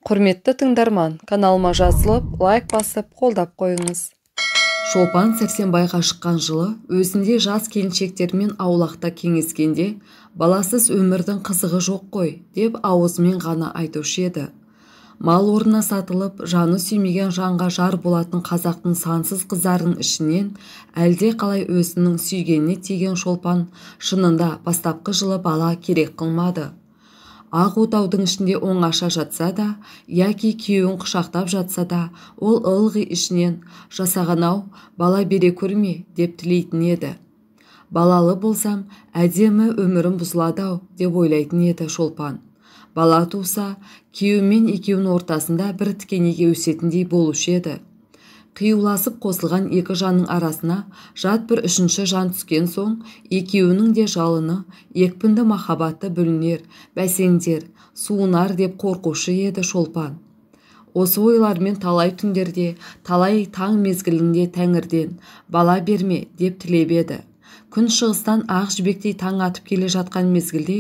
Құрметті тыңдарман, каналыма жазылып, лайк басып, қолдап қойыңыз. Шолпан Сәрсенбайға шыққан жылы өзінде жас келіншектермен аулақта кеңескенде, баласыз өмірдің қызығы жоқ қой, деп ауызымен ғана айтушы еді. Мал орнына сатылып, жаны сүймеген жанға жар болатын қазақтың сансыз қыздарының ішінен әлде қалай өзінің сүйгеніне тиген Шолпан шынында бастапқы жылы бала керек қылмады. Ақ отаудың ішінде оңаша жатса да, яки күйеуін құшақтап жатса да, ол ылғи ішінен жасаған-ау, бала бере көрме деп тілейтін еді. Балалы болсам, әдемі өмірім бұзылады-ау деп ойлайтын еді Шолпан. Бала туса, күйеуімен екеуінің ортасында бір тікенеге өсетіндей болушы еді. Қиюласып қосылған екі жанның арасына жат бір үшінші жан түскен соң, екеуінің де жалыны, екпінді махаббаты бүлінер, бәсеңдер, суынар деп қорқушы еді Шолпан. Осы ойлармен талай түндерде, талай таң мезгілінде Тәңірден бала берме деп тілеп еді. Күн шығыстан ақ жібектей таң атып келе жатқан мезгілде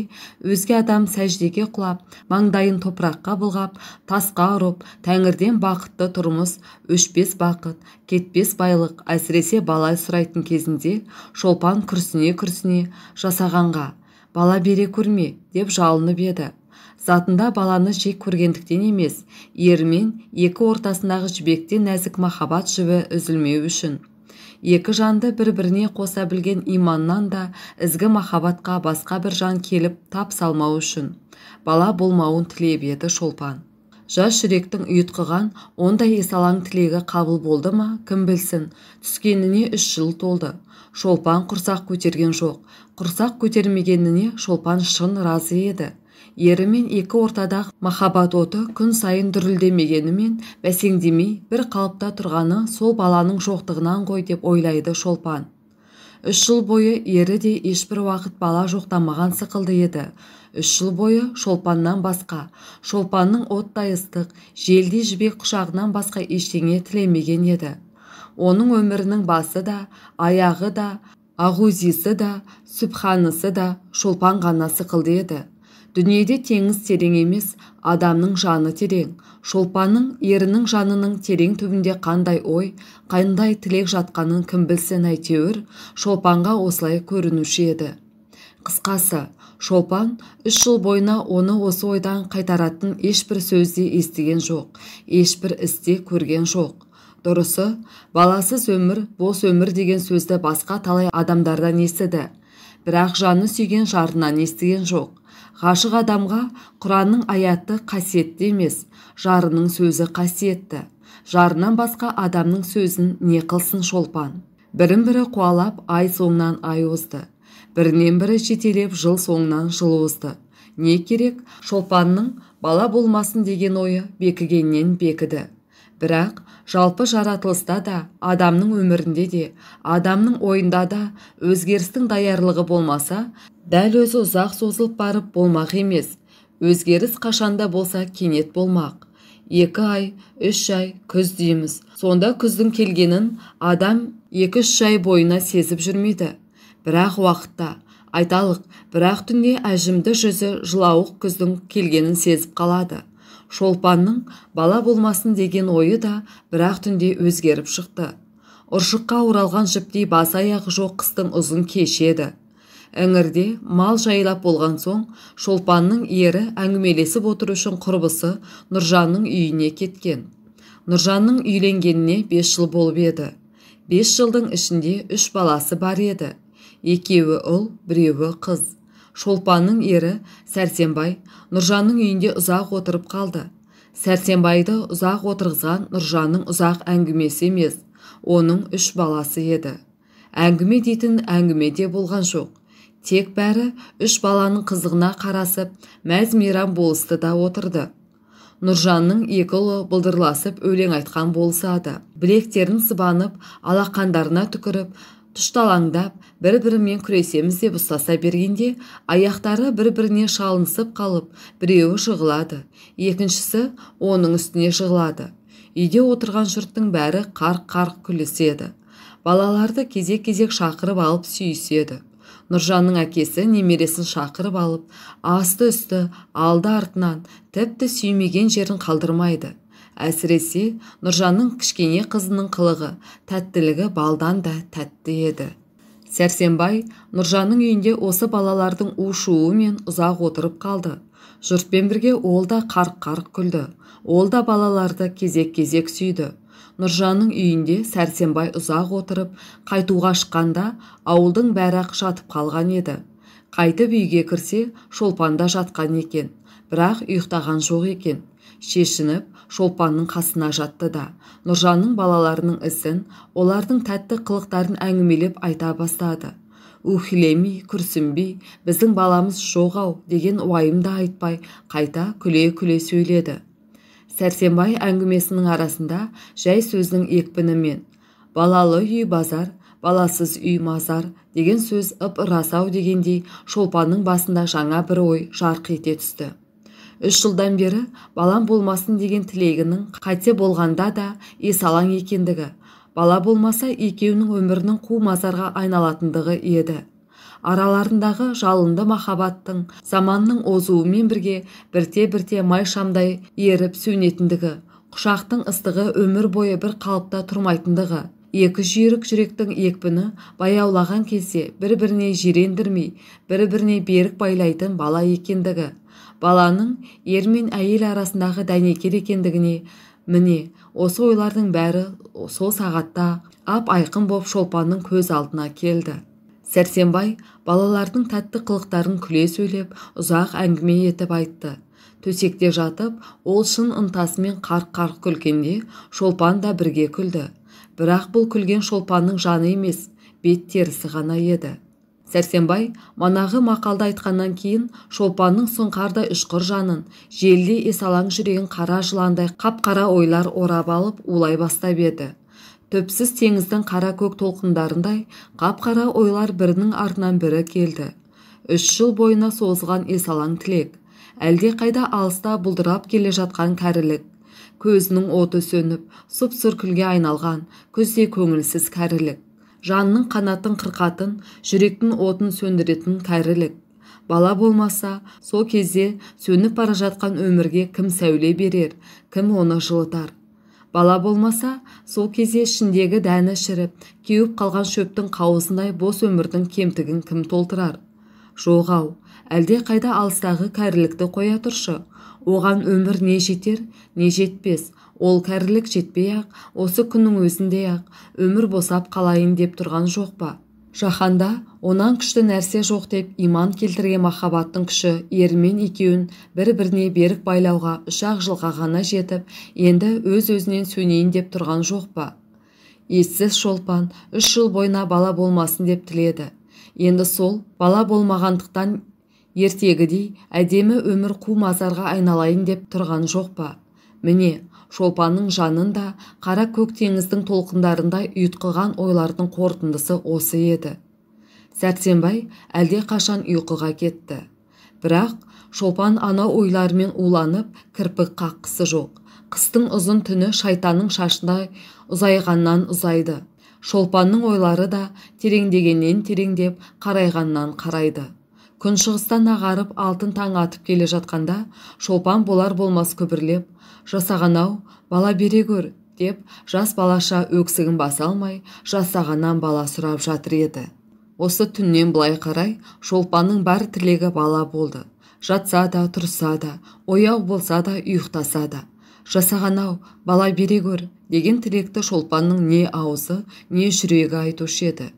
өзге адам сәждеге құлап, маңдайын топыраққа былғап, тасқа ұрып, Тәңірден бақытты тұрмыс, өшпес бақыт, кетпес байлық, әсіресе бала сұрайтын кезінде Шолпан күрсіне жасағанға бала бере көрме деп жалынып еді. Затында баланы жек көргендіктен емес, ермен екі ортасындағы жібекте нәзік махаббат жібі үзілмеу үшін. Екі жанды бір-біріне қоса білген иманнан да ізгі махаббатқа басқа бір жан келіп тап салмау үшін бала болмауын тілеп еді Шолпан. Жас жүректің ұйытқыған ондай есалаң тілегі қабыл болды ма, кім білсін, түскеніне 3 жыл толды. Шолпан құрсақ көтерген жоқ. Құрсақ көтермегеніне Шолпан шын разы еді. Ерімен екі ортадағы махаббат оты күн сайын дүрілдемегенімен бәсеңдемей бір қалыпта тұрғаны сол баланың жоқтығынан ғой деп ойлайды Шолпан. 3 жыл бойы ері де ешбір уақыт бала жоқтамаған сықылды еді. 3 жыл бойы Шолпаннан басқа, Шолпанның оттай ыстық, желдей жібек құшағынан басқа ештеңе тілемеген еді. Оның өмірінің басы да, аяғы да, ағузisi да, сүбханысы да Шолпан ғана сықылды еді. Дүниеде теңіз терең емес, адамның жаны терең. Шолпанның ерінің жанының терең түбінде қандай ой, қандай тілек жатқанын кім білсін әйтеуір, Шолпанға осылай көрінуші еді. Қысқасы, Шолпан 3 жыл бойына оны осы ойдан қайтаратын ешбір сөзде естіген жоқ, ешбір істе көрген жоқ. Дұрысы, баласыз өмір, бос өмір деген сөзді басқа талай адамдардан естіді. Бірақ жаны сүйген жарынан естіген жоқ. Ғашық адамға Құранның аяты қасиетті емес, жарының сөзі қасиетті. Жарынан басқа адамның сөзін не қылсын Шолпан. Бірін-бірі қуалап ай соңынан ай озды. Бірінен бірі жетелеп жыл соңынан жыл озды. Не керек? Шолпанның бала болмасын деген ойы бекігеннен бекіді. Бірақ жалпы жаратылыста да, адамның өмірінде де, адамның ойында да өзгерістің даярлығы болмаса, дәл өзі ұзақ созылып барып болмақ емес. Өзгеріс қашанда болса кенет болмақ. 2 ай, 3 ай, күз дейміз. Сонда күздің келгенін адам 2-3 ай бойына сезіп жүрмейді. Бірақ уақытта, айталық, бірақ түнде әжімді жүзі жылауық күздің келгенін сезіп қалады. Шолпанның бала болмасын деген ойы да бірақ түнде өзгеріп шықты. Ұршыққа оралған жіптей бас аяғы жоқ қыстың ұзын кеші еді. Іңірде мал жайлап болған соң, Шолпанның ері әңгімелесіп отыру үшін құрбысы Нұржанның үйіне кеткен. Нұржанның үйленгеніне 5 жыл болып еді. 5 жылдың ішінде 3 баласы бар еді. 2-і ұл, 1-і қыз. Шолпанның ері Сәрсенбай Нұржанның үйінде ұзақ отырып қалды. Сәрсенбайды ұзақ отырғызған Нұржанның ұзақ әңгімесі емес, оның 3 баласы еді. Әңгіме дейтін әңгіме де болған жоқ. Тек бәрі 3 баланың қызығына қарасып, мәз-мейрам болысты да отырды. Нұржанның 2 ұлы бұлдырласып өлең айтқан болысады. Білектерін сыбанып, алақандарына түкіріп, тұшталаңдап, бір-бірімен күресеміз деп ұстаса бергенде, аяқтары бір-біріне шалынысып қалып, біреуі жығылады, екіншісі оның үстіне жығылады. Үйде отырған жұрттың бәрі қарқ-қарқ күліседі. Балаларды кезек-кезек шақырып алып сүйіседі. Нұржанның әкесі немересін шақырып алып, асты-үсті, алды-артынан тіпті сүймеген жерін қалдырмайды. Әсіресе Нұржанның кішкене қызының қылығы, тәттілігі балдан да тәтті еді. Сәрсенбай Нұржанның үйінде осы балалардың у-шуымен ұзақ отырып қалды. Жұртпен бірге ол да қарқ-қарқ күлді. Ол да балаларды кезек-кезек сүйді. Нұржанның үйінде Сәрсенбай ұзақ отырып, қайтуға шыққанда ауылдың бәрі жатып қалған еді. Қайтып үйге кірсе, Шолпанда жатқан екен, бірақ ұйықтаған жоқ екен. Шешініп, Шолпанның қасына жатты да, Нұржанның балаларының ісін, олардың тәтті қылықтарын әңгімелеп айта бастады. Ухилемей, күрсінбей, біздің баламыз жоқ-ау деген уайымды айтпай, қайта күле-күле сөйледі. Сәрсенбай әңгімесінің арасында жай сөздің екпінімен «балалы үй базар, баласыз үй мазар» деген сөз ып-ырасау дегендей Шолпанның басында жаңа бір ой жарқ ете түсті. 3 жылдан бері балам болмасын деген тілегінің қате болғанда да есалаң екендігі, бала болмаса екеуінің өмірінің қу мазарға айналатындығы еді. Араларындағы жалынды махаббаттың заманның озуымен бірге бірте-бірте май шамдай еріп сөнетіндігі, құшақтың ыстығы өмір бойы бір қалыпта тұрмайтындығы, екі жүйрік жүректің екпіні баяулаған кезде бір-біріне жирендірмей, бір-біріне берік байлайтын бала екендігі, баланың ер мен әйел арасындағы дәнекер екендігіне, міне, осы ойлардың бәрі сол сағатта ап-айқын боп Шолпанның көз алдына келді. Сәрсенбай балалардың тәтті қылықтарын күле сөйлеп, ұзақ әңгіме етіп айтты. Төсекте жатып, ол шын ынтасымен қарқ-қарқ күлгенде, Шолпан да бірге күлді. Бірақ бұл күлген Шолпанның жаны емес, бет терісі ғана еді. Сәрсенбай манағы мақалды айтқаннан кейін Шолпанның сұңқардай ұшқыр жанын, желде есалаң жүрегін қара жыландай қап-қара ойлар орап алып улай бастап еді. Төпсіз теңіздің қара көк толқындарындай қап-қара ойлар бірінің артынан бірі келді. 3 жыл бойына созылған есалаң тілек, әлде қайда алыста бұлдырап келе жатқан кәрілік, көзінің оты сөніп, сұп-сұр күлге айналған күзде көңілсіз кәрілік, жанның қанатын қырқатын, жүректің отын сөндіретін кәрілік. Бала болмаса, сол кезде сөніп бара жатқан өмірге кім сәуле берер, кім оны жылытар? Бала болмаса, сол кезде ішіндегі дәні шіріп, кеуіп қалған шөптің қауызындай бос өмірдің кемтігін кім толтырар? Жоқ-ау, әлде қайда алыстағы кәрілікті қоя тұршы. Оған өмір не жетер, не жетпес. Ол кәрілік жетпей-ақ, осы күннің өзінде-ақ өмір босап қалайын деп тұрған жоқ па? Жаһанда онан күшті нәрсе жоқ деп иман келтірген махаббаттың күші ермен екеуін бір-біріне берік байлауға 3-ақ жылға ғана жетіп, енді өз-өзінен сөнейін деп тұрған жоқ па? Ессіз Шолпан 3 жыл бойына бала болмасын деп тіледі. Енді сол бала болмағандықтан ертегідей әдемі өмір қу мазарға айналайын деп тұрған жоқ па? Міне, Шолпанның жанында қара көк теңіздің толқындарындай ұйтқыған ойлардың қорытындысы осы еді. Сәрсенбай әлде қашан ұйқыға кетті. Бірақ Шолпан ана ойларымен уланып, кірпік қаққысы жоқ. Қыстың ұзын түні шайтанның шашындай ұзайғаннан ұзайды. Шолпанның ойлары да тереңдегеннен тереңдеп, қарайғаннан қарайды. Күншығыстан ағарып алтын таң атып келе жатқанда, Шолпан болар болмас күбірлеп, «Жасаған-ау, бала бере көр» деп, жас балаша өксігін баса алмай, жасағаннан бала сұрап жатыр еді. Осы түннен былай қарай Шолпанның бар тілегі бала болды. Жатса да, тұрса да, ояу болса да, ұйықтаса да. «Жасаған-ау, бала бере көр» деген тілекті Шолпанның не аузы, не жүрегі айтушы еді.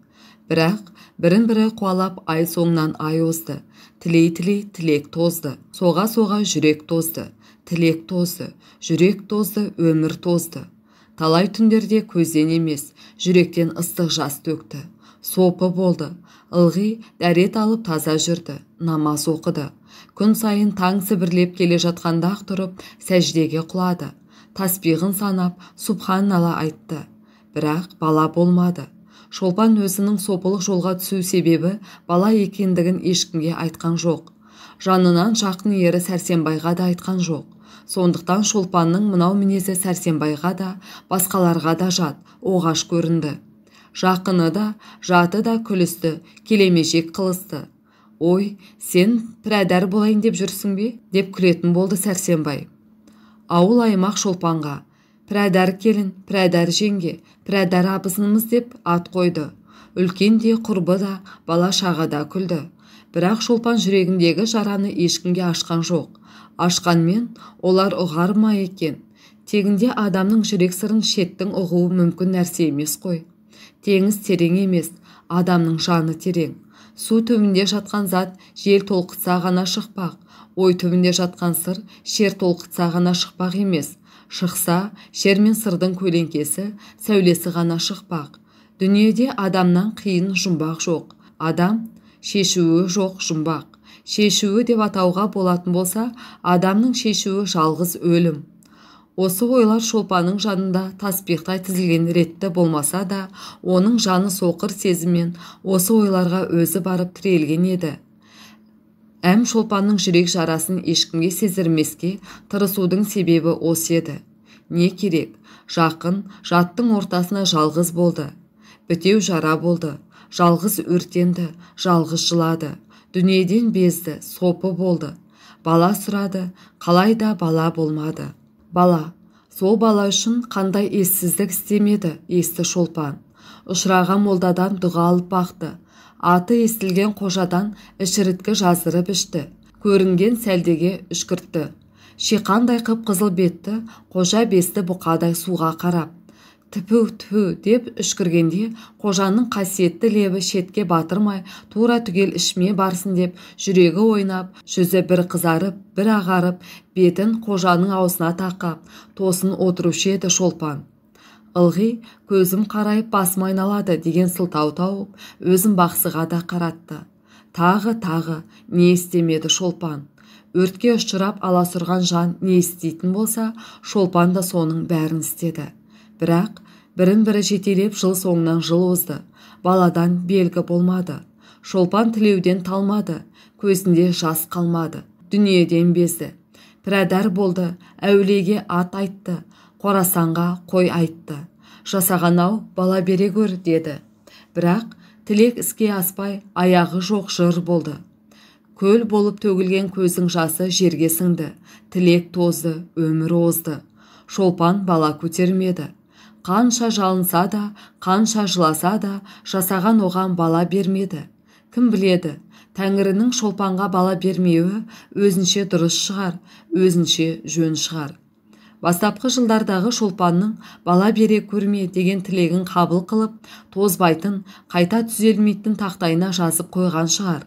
Бірақ бірін-бірі қуалап ай соңынан ай озды. Тілей-тілей тілек тозды. Соға-соға жүрек тозды. Тілек тозды, жүрек тозды, өмір тозды. Талай түндерде көзден емес, жүректен ыстық жас төкті. Сопы болды, ылғи дәрет алып таза жүрді, намаз оқыды. Күн сайын таң сібірлеп келе жатқанда-ақ тұрып, сәждеге құлады. Таспиғын санап, субханалла айтты. Бірақ бала болмады. Шолпан өзінің сопылық жолға түсу себебі бала екендігін ешкімге айтқан жоқ. Жанынан жақын ері Сәрсенбайға да айтқан жоқ. Сондықтан Шолпанның мынау мінезі Сәрсенбайға да, басқаларға да жат, оғаш көрінді. Жақыны да, жаты да күлісті, келемежек қылысты. Ой, сен пірәдәр болайын деп жүрсің бе? Деп күлетін болды Сәрсенбай. Ауыл аймақ Шолпанға пірәдәр келін, пірәдәр жеңге, пірәдәр абысынымыз деп ат қойды. Үлкен де, құрбы да, бала шаға да күлді. Бірақ Шолпан жүрегіндегі жараны ешкімге ашқан жоқ. Ашқанмен олар ұғар ма екен? Тегінде адамның жүрек сырын шеттің ұғуы мүмкін нәрсе емес қой. Теңіз терең емес, адамның жаны терең. Су түбінде жатқан зат жел толқытса ғана шықпақ. Ой түбінде жатқан сыр шер толқытса ғана шықпақ емес. Шықса, шер мен сырдың көлеңкесі, сәулесі ғана шықпақ. Дүниеде адамнан қиын жұмбақ жоқ. Адам шешуі жоқ жұмбақ. Шешуі деп атауға болатын болса, адамның шешуі жалғыз өлім. Осы ойлар Шолпанның жанында таспиқтай тізілген ретті болмаса да, оның жаны соқыр сезіммен осы ойларға өзі барып тірелген еді. Әм Шолпанның жүрек жарасын ешкімге сезірмеске тырысудың себебі осы еді. Не керек? Жақын, жаттың ортасына жалғыз болды. Бітеу жара болды. Жалғыз өртенді, жалғыз жылады. Дүниеден безді, сопы болды. Бала сұрады, қалайда бала болмады. Бала, сол бала үшін қандай ессіздік істемеді, есті Шолпан. Ұшыраған молдадан дұға алып бақты. Аты естілген қожадан ішіріткі жаздырып ішті. Көрінген сәлдеге үшкіртті. Шиқандай қып-қызыл бетті, қожа бесті бұқадай суға қарап. Тіпу деп үшкіргенде қожаның қасиетті лебі шетке батырмай тура түгел ішме барсын деп жүрегі ойнап, жүзі бір қызарып, бір ағарып, бетін қожаның аузына тақап, тосын отырушы еді Шолпан. Ылғи көзім қарайып басым айналады деген сылтау тауып, өзім бақсыға да қаратты. Тағы не істемеді Шолпан. Өртке ұшырап аласұрған жан не істейтін болса, Шолпан да соның бәрін істеді. Бірақ бірін-бірі жетелеп жыл соңынан жыл озды. Баладан белгі болмады. Шолпан тілеуден талмады. Көзінде жас қалмады. Дүниеден безді. Пірәдәр болды. Әулиеге ат айтты. Қорасанға қой айтты. Жасаған-ау бала бере көр деді. Бірақ тілек іске аспай аяғы жоқ жыр болды. Көл болып төгілген көздің жасы жерге сіңді. Тілек тозды, өмір озды. Шолпан бала көтермеді. Қанша жалынса да, қанша жыласа да, жасаған оған бала бермеді. Кім біледі, Тәңірінің Шолпанға бала бермеуі өзінше дұрыс шығар, өзінше жөн шығар. Бастапқы жылдардағы Шолпанның бала бере көрме деген тілегін қабыл қылып, тозбайтын, қайта түзелмейтін тақтайына жазып қойған шығар.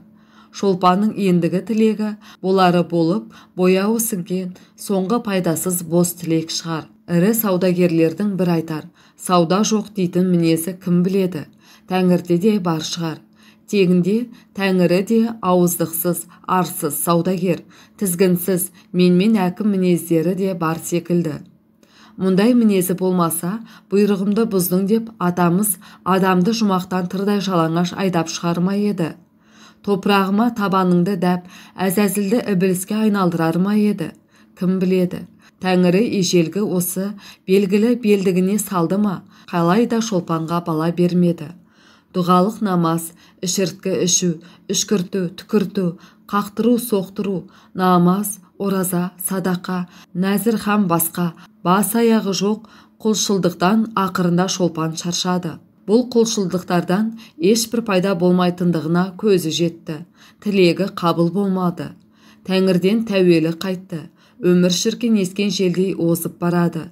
Шолпанның ендігі тілегі болары болып, бояуы сіңген, соңғы пайдасыз бос тілек шығар. Ірі саудагерлердің бір айтар, сауда жоқ дейтін мінезі кім біледі, Тәңірде де бар шығар. Тегінде Тәңірі де ауыздықсыз, арсыз саудагер, тізгінсіз, менмен әкім мінездері де бар секілді. Мұндай мінезі болмаса, бұйрығымды бұздың деп атамыз адамды жұмақтан тырдай жалаңаш айдап шығарма еді. Топырағыма табаныңды дәп, әзәзілді ібіліске айналдырар ма еді. Кім біледі? Тәңірі ежелгі осы белгілі белдігіне салды ма, қалайда Шолпанға бала бермеді. Дұғалық намаз, ішірткі ішу, үшкірту, түкірту, қақтыру, соқтыру, намаз, ораза, садақа, нәзір һәм басқа, бас аяғы жоқ құлшылдықтан ақырында Шолпан шаршады. Бұл құлшылдықтардан ешбір пайда болмайтындығына көзі жетті. Тілегі қабыл болмады. Тәңірден тәуелі қайтты. Өмір шіркін ескен желдей озып барады.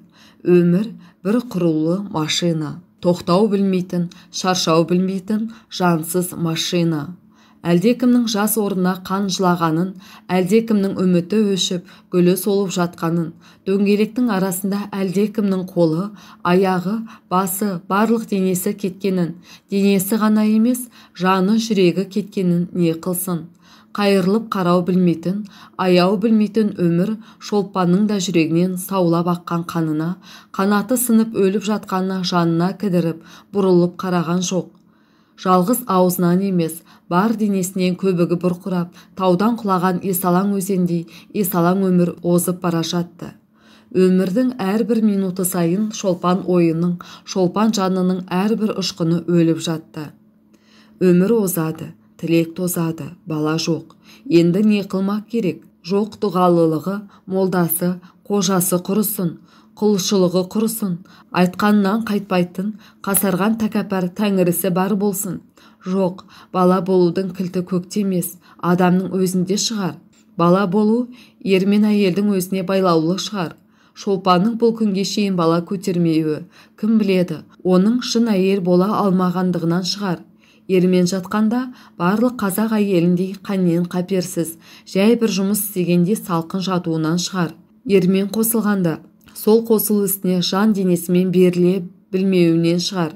Өмір бір құрулы машина. Тоқтау білмейтін, шаршау білмейтін жансыз машина. Әлдекімнің жас орнына қан жылағанын, әлдекімнің үміті өшіп, гүлі солып жатқанын, дөңгелектің арасында әлдекімнің қолы, аяғы, басы, барлық денесі кеткенін, денесі ғана емес, жаны жүрегі кеткенін не қылсын. Қайырылып қарау білмейтін, аяу білмейтін өмір Шолпанның да жүрегінен саулап аққан қанына, қанаты сынып өліп жатқанына жанына кідіріп, бұрылып қараған жоқ. Жалғыз аузынан емес, бар денесінен көбігі бұрқырап, таудан құлаған есалаң өзендей, есалаң өмір озып бара жатты. Өмірдің әрбір минуты сайын Шолпан ойының, Шолпан жанының әрбір ұшқыны өліп жатты. Өмір озады, тілек тозады, бала жоқ. Енді не қылмақ керек? Жоқ дұғалылығы, молдасы, қожасы құрысын, құлшылығы құрысын, айтқанынан қайтпайтын, қасарған тәкаппар тәңірісі бар болсын. Жоқ, бала болудың кілті көкте емес, адамның өзінде шығар. Бала болу ер мен әйелдің өзіне байлаулы шығар. Шолпанның бұл күнге шейін бала көтермеуі, кім біледі, оның шын әйел бола алмағандығынан шығар. Ермен жатқанда барлық қазақ әйеліндей қаннен қаперсіз, жай бір жұмыс істегенде салқын жатуынан шығар. Ермен қосылғанда сол қосылу ісіне жан денесімен беріле білмеуінен шығар.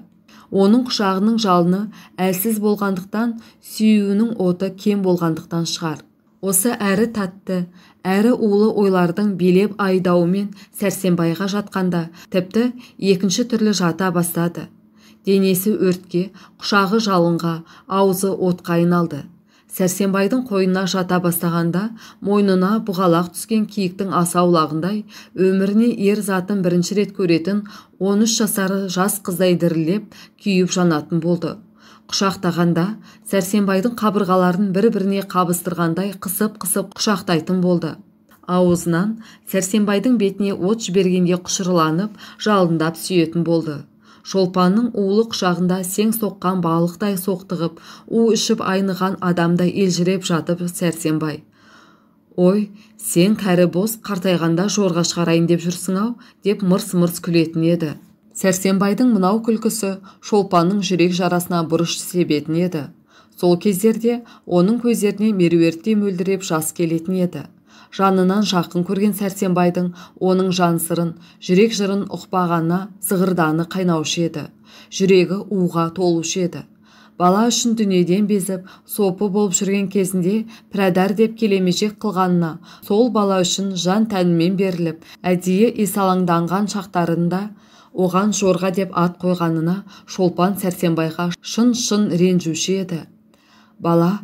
Оның құшағының жалыны әлсіз болғандықтан, сүюінің оты кем болғандықтан шығар. Осы әрі татты, әрі улы ойлардың билеп айдауымен Сәрсенбайға жатқанда тіпті екінші түрлі жата бастады. Денесі өртке, құшағы жалынға, аузы отқа айналды. Сәрсенбайдың қойнына жата бастағанда мойнына бұғалақ түскен киіктің асаулағындай өміріне ер затын бірінші рет көретін 13 жасар жас қыздай дірілеп күйіп жанатын болды. Құшақтағанда Сәрсенбайдың қабырғаларын бір-біріне қабыстырғандай қысып-қысып құшақтайтын болды. Аузынан Сәрсенбайдың бетіне от жібергенде құшырланып, жалындап сүйетін болды. Шолпанның улы құшағында сең соққан балықтай соқтығып, у ішіп айныған адамдай елжіреп жатып Сәрсенбай. Ой, сен кәрі бос қартайғанда жорға шығарайын деп жүрсің-ау, деп мырс-мырс күлетін еді. Сәрсенбайдың мынау күлкісі Шолпанның жүрек жарасына бұрыш себетін еді. Сол кездерде оның көздеріне меруертте мөлдіреп жас келетін еді. Жанынан жақын көрген Сәрсенбайдың оның жан сырын, жүрек жырын ұқпағанына зығырданы қайнаушы еді. Жүрегі уға толушы еді. Бала үшін дүниеден безіп, сопы болып жүрген кезінде пірадар деп келемежек қылғанына, сол бала үшін жан тәнімен беріліп, әдейі есалаңданған шақтарында оған жорға деп ат қойғанына Шолпан Сәрсенбайға шын-шын ренжуші еді. Бала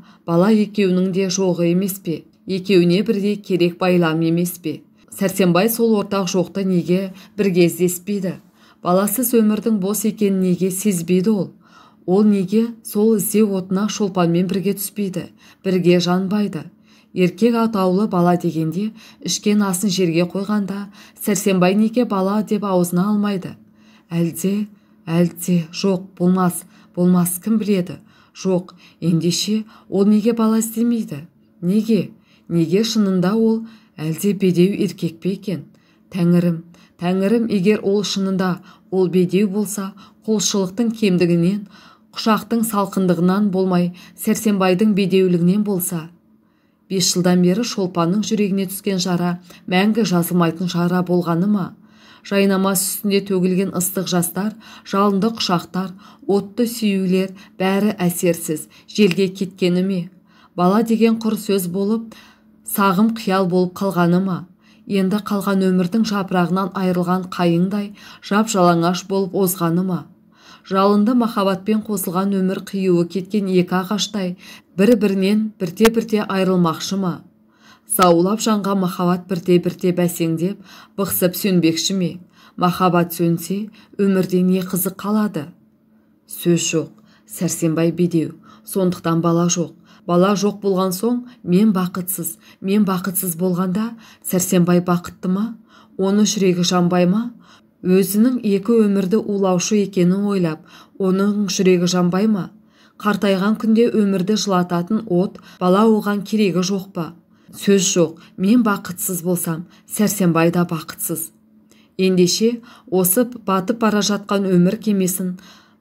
екеуінің де жоғы емес пе? Екеуіне бірдей керек байлам емес пе? Сәрсенбай сол ортақ жоқты неге бірге іздеспейді? Баласыз өмірдің бос екенін неге сезбейді ол? Ол неге сол іздеу отына Шолпанмен бірге түспейді, бірге жанбайды? Еркек атаулы бала дегенде ішкен асын жерге қойғанда Сәрсенбай неге бала деп аузына алмайды? Әлде, жоқ, болмас, кім біледі? Жоқ, ендеше ол неге бала іздемейді? Неге шынында ол әлде бедеу еркек пе екен? Тәңірім, егер ол шынында ол бедеу болса, құлшылықтың кемдігінен, құшақтың салқындығынан болмай, Сәрсенбайдың бедеулігінен болса. 5 жылдан бері Шолпанның жүрегіне түскен жара мәңгі жазылмайтын жара болғаны ма? Жайнамас үстінде төгілген ыстық жастар, жалынды құшақтар, отты сүюлер бәрі әсерсіз, желге кеткені ме? Бала деген құр сөз болып, сағым қиял болып қалғаны ма? Енді қалған өмірдің жапырағынан айырылған қайыңдай жап-жалаңаш болып озғаны ма? Жалынды махаббатпен қосылған өмір қиюы кеткен екі ағаштай бір-бірінен бірте-бірте айырылмақшы ма? Заулап жанған махаббат бірте-бірте бәсеңдеп, бықсып сөнбекші ме? Махаббат сөнсе, өмірде не қызық қалады? Сөз жоқ, Сәрсенбай бедеу, сондықтан бала жоқ. Бала жоқ болған соң, мен бақытсыз болғанда, Сәрсенбай бақытты ма? Оны жүрегі жанбай ма? Өзінің екі өмірді улаушы екенін ойлап, оның жүрегі жанбай ма? Қартайған күнде өмірді жылататын от, бала оған керегі жоқ па? Сөз жоқ, мен бақытсыз болсам, Сәрсенбай да бақытсыз. Ендеше, осы батып бара жатқан өмір кемесін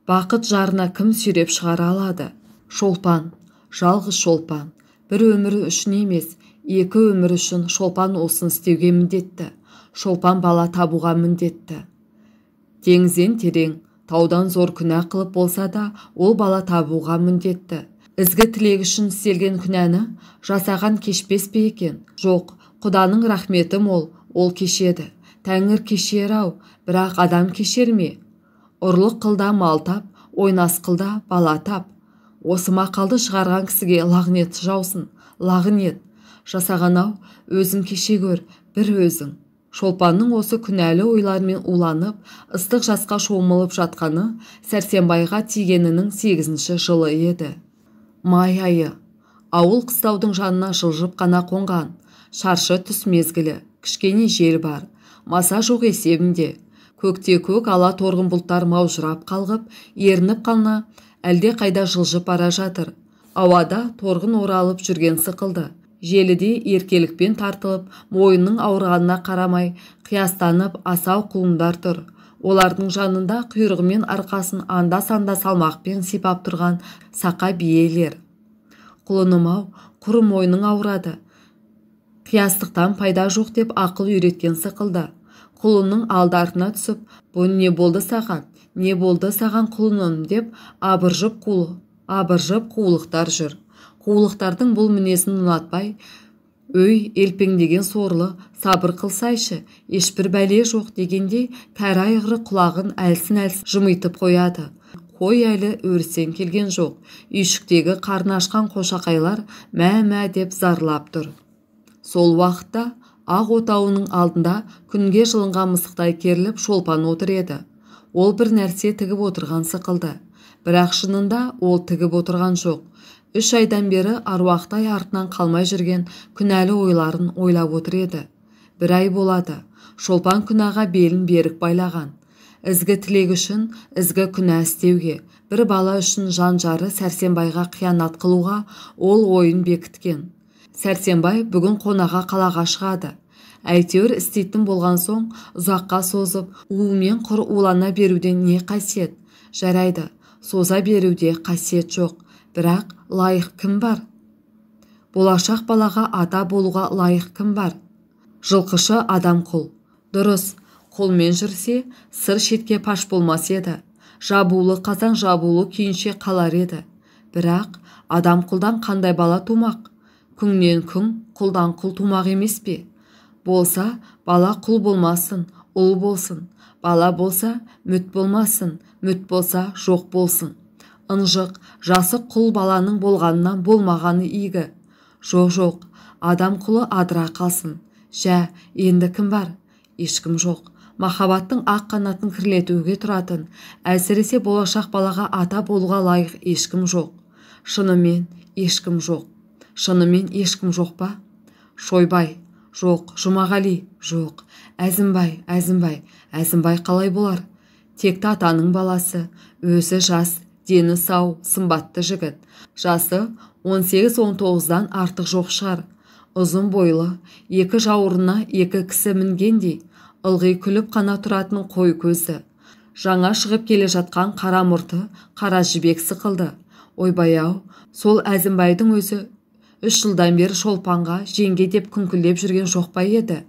бақыт жарына кім сүйреп шығара алады? Шолпан, жалғыз Шолпан. Бір өмірі үшін емес, екі өмір үшін Шолпан осын істеуге міндетті. Шолпан бала табуға міндетті. Теңізден терең, таудан зор күнә қылып болса да, ол бала табуға міндетті. Ізгі тілек үшін істелген күнәні жасаған кешпес пе екен? Жоқ, Құданың рахметі мол, ол кешеді. Тәңір кешер-ау, бірақ адам кешер ме? Ұрлық қылда мал тап, ойнас қылда бала тап. Осы мақалды шығарған кісіге лағнет жаусын, лағнет. Жасаған-ау, өзің кеше көр, бір өзің. Шолпанның осы күнәлі ойлармен уланып, ыстық жасқа шомылып жатқаны Сәрсенбайға тигенінің 8-ші жылы еді. Май айы. Ауыл қыстаудың жанына жылжып қана қонған. Шаршы түс мезгілі, кішкене жел бар. Маса жоқ есебінде. Көкте көк ала торғын бұлттар маужырап қалғып, ерініп қална, әлде қайда жылжып бара жатыр. Ауада торғын оралып жүрген сықылды. Желіде еркелікпен тартылып, мойынның ауырғанына қарамай, қиястанып асау құлындар тұр. Олардың жанында құйрығымен арқасын анда-санда салмақпен сипап тұрған сақа биелер. Құлыным-ау, құры мойның ауырады. Қиястықтан пайда жоқ деп ақыл үйреткен сықылды. Құлынның алды-артына түсіп, «Бұл не болды саған? Не болды саған құлыным?» деп абыржып қулықтар жүр. Қулықтардың бұл мінезін ұнатпай, «Өй, елпеңдеген сорлы, сабыр қылсайшы, ешбір бәле жоқ» дегенде кәрі айғыры құлағын әлсін-әлсін жымитып қояды. Қой әлі өрістен келген жоқ. Үйшіктегі қарны ашқан қошақайлар мә-мә деп зарлап тұр. Сол уақытта ақ отауының алдында күнге жылынған мысықтай керіліп Шолпан отыр еді. Ол бір нәрсе тігіп отырған сықылды. Бірақ шынында ол тігіп отырған жоқ. 3 айдан бері аруақтай артынан қалмай жүрген күнәлі ойларын ойлап отыр еді. 1 ай болады. Шолпан күнәға белін берік байлаған. Ізгі тілек үшін ізгі күнә істеуге, бір бала үшін жан жары Сәрсенбайға қиянат қылуға ол ойын бекіткен. Сәрсенбай бүгін қонаға қалаға шығады. Әйтеуір істейтін болған соң ұзаққа созып, уымен құр улана беруден не қасиет? Жарайды, соза беруде қасиет жоқ. Бірақ лайық кім бар? Болашақ балаға ата болуға лайық кім бар? Жылқышы адам құл. Дұрыс, құлмен жүрсе, сыр шетке паш болмас еді. Жабулы қазан жабулы күйінше қалар еді. Бірақ адам құлдан қандай бала тумақ? Күңнен күң, құлдан құл тумақ емес пе? Болса, бала құл болмасын, ұл болсын. Бала болса, мүт болмасын, мүт болса, жоқ болсын. Ынжық, жасы құл баланың болғанынан болмағаны игі. Жоқ, адам құлы адыра қалсын. Жә, енді кім бар? Ешкім жоқ. Махаббаттың ақ қанатын кірлетуге тұратын, әсіресе болашақ балаға ата болуға лайық ешкім жоқ. Шынымен ешкім жоқ. Шынымен ешкім жоқ па? Шойбай, жоқ. Жұмағали, жоқ. Әзімбай қалай болар? Текті атаның баласы, өзі жас, дені сау, сымбатты жігіт. Жасы 18-19-дан артық жоқ шығар. Ұзын бойлы, 2 жауырына 2 кісі мінгендей, ылғи күліп қана тұратын қой көзі. Жаңа шығып келе жатқан қара мұрты, қара жібек сықылды. Ойбай-ау, сол Әзімбайдың өзі 3 жылдан бері Шолпанға жеңге деп күңкілдеп жүрген жоқ па еді?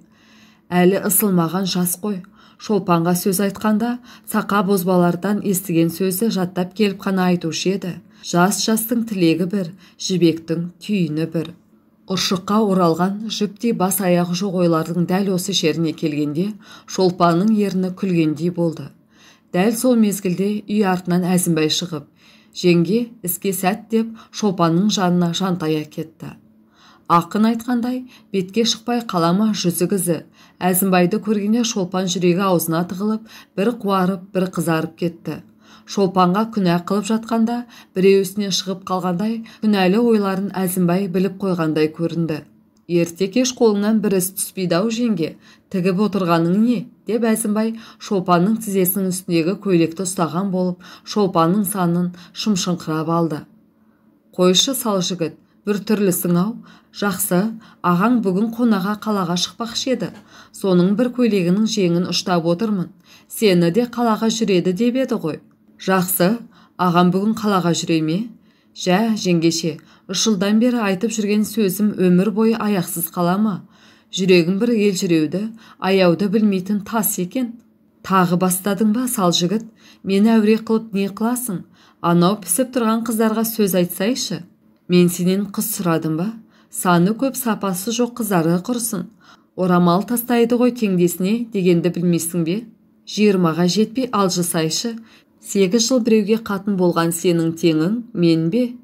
Әлі ысылмаған жас қой. Шолпанға сөз айтқанда, сақа бозбалардан естіген сөзі жаттап келіп қана айтушы еді. Жастың тілегі бір, жібектің түйіні бір. Ұршыққа оралған жіптей бас аяғы жоқ ойлардың дәл осы жеріне келгенде Шолпанның ерні күлгендей болды. Дәл сол мезгілде үй артынан Әзімбай шығып, жеңге іске сәт деп Шолпанның жанына жантая кетті. Ақын айтқандай, бетке шықпай қалама жүзі кізі. Әзімбайды көргенде Шолпан жүрегі аузына тығылып, бір қуарып, бір қызарып кетті. Шолпанға күнә қылып жатқанда, біреуісіне шығып қалғандай, күнәлі ойларын Әзімбай біліп қойғандай көрінді. Ерте кеш қолыңнан бір іс түспейді-ау жеңге, тігіп отырғаның не? Деп Әзімбай Шолпанның тізесінің үстіндегі көйлекті ұстаған болып, Шолпанның санын шымшыңқырап алды. Қойшы сал жігіт, бір түрлісің-ау. Жақсы, ағаң бүгін қонаға қалаға шықпақшы еді. Соның бір көйлегінің жеңін ұштап отырмын. Сені де қалаға жүреді деп еді ғой. Жақсы, ағам бүгін қалаға жүре ме? Жә, жеңгеше, 3 жылдан бері айтып жүрген сөзім өмір бойы аяқсыз қалама. Жүрегім бір елжіреуді, аяуды білмейтін тас екен. Тағы бастадың ба, сал жігіт? Мені әуре қылып не қыласың? Анау пісіп тұрған қыздарға сөз айтсайшы. Мен сенен қыз сұрадым ба? Саны көп, сапасы жоқ қыздары құрсын. Орамал тастайды ғой теңдесіне дегенді білмейсің бе? 20-ға жетпей алжысайшы. 8 жыл біреуге қатын болған сенің теңің мен бе?